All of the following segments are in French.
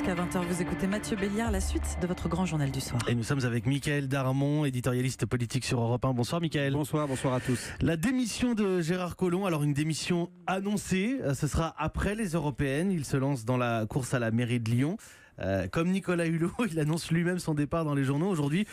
jusqu'à 20h. Vous écoutez Mathieu Béliard, la suite de votre grand journal du soir. Et nous sommes avec Mickaël Darmon, éditorialiste politique sur Europe 1. Bonsoir Mickaël. Bonsoir à tous. La démission de Gérard Collomb, alors une démission annoncée, ce sera après les européennes. Il se lance dans la course à la mairie de Lyon. Comme Nicolas Hulot, il annonce lui-même son départ dans les journaux. Aujourd'hui,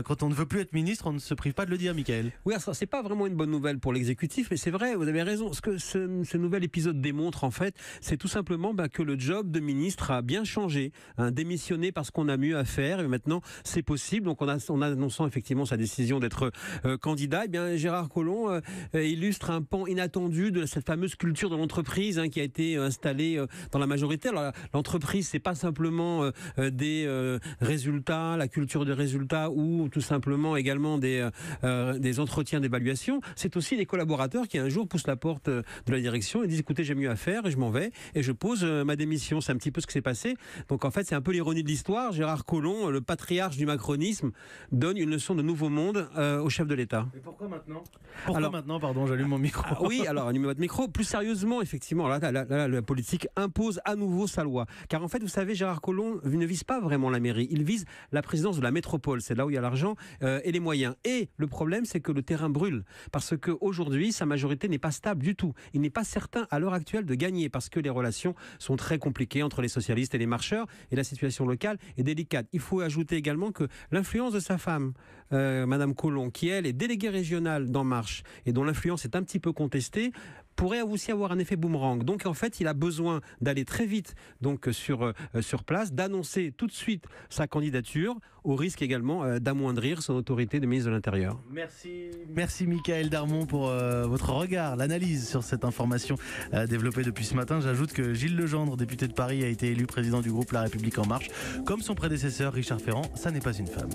quand on ne veut plus être ministre, on ne se prive pas de le dire, Mickaël. Oui, c'est pas vraiment une bonne nouvelle pour l'exécutif, mais c'est vrai, vous avez raison. Ce que ce nouvel épisode démontre, en fait, c'est tout simplement que le job de ministre a bien changé. Démissionner parce qu'on a mieux à faire, et maintenant c'est possible. Donc en annonçant effectivement sa décision d'être candidat, eh bien Gérard Collomb illustre un pan inattendu de cette fameuse culture de l'entreprise qui a été installée dans la majorité. Alors l'entreprise, c'est pas simplement des résultats, la culture des résultats ou tout simplement également des entretiens d'évaluation. C'est aussi des collaborateurs qui un jour poussent la porte de la direction et disent écoutez, j'ai mieux à faire et je m'en vais et je pose ma démission. C'est un petit peu ce qui s'est passé. Donc en fait, c'est un peu l'ironie de l'histoire. Gérard Collomb, le patriarche du macronisme, donne une leçon de nouveau monde au chef de l'État. Et pourquoi maintenant ? Maintenant, pardon, j'allume mon micro. Oui, alors allumez votre micro. Plus sérieusement, effectivement, là, la politique impose à nouveau sa loi. Car en fait, vous savez, Gérard Collomb ne vise pas vraiment la mairie, il vise la présidence de la métropole, c'est là où il y a l'argent et les moyens. Et le problème, c'est que le terrain brûle, parce qu'aujourd'hui, sa majorité n'est pas stable du tout. Il n'est pas certain à l'heure actuelle de gagner, parce que les relations sont très compliquées entre les socialistes et les marcheurs, et la situation locale est délicate. Il faut ajouter également que l'influence de sa femme, Madame Collomb, qui elle est déléguée régionale d'En Marche, et dont l'influence est un petit peu contestée, pourrait aussi avoir un effet boomerang. Donc en fait, il a besoin d'aller très vite donc sur place, d'annoncer tout de suite sa candidature, au risque également d'amoindrir son autorité de ministre de l'Intérieur. Merci Mickaël Darmon pour votre regard, l'analyse sur cette information développée depuis ce matin. J'ajoute que Gilles Legendre, député de Paris, a été élu président du groupe La République En Marche. Comme son prédécesseur Richard Ferrand, ça n'est pas une femme.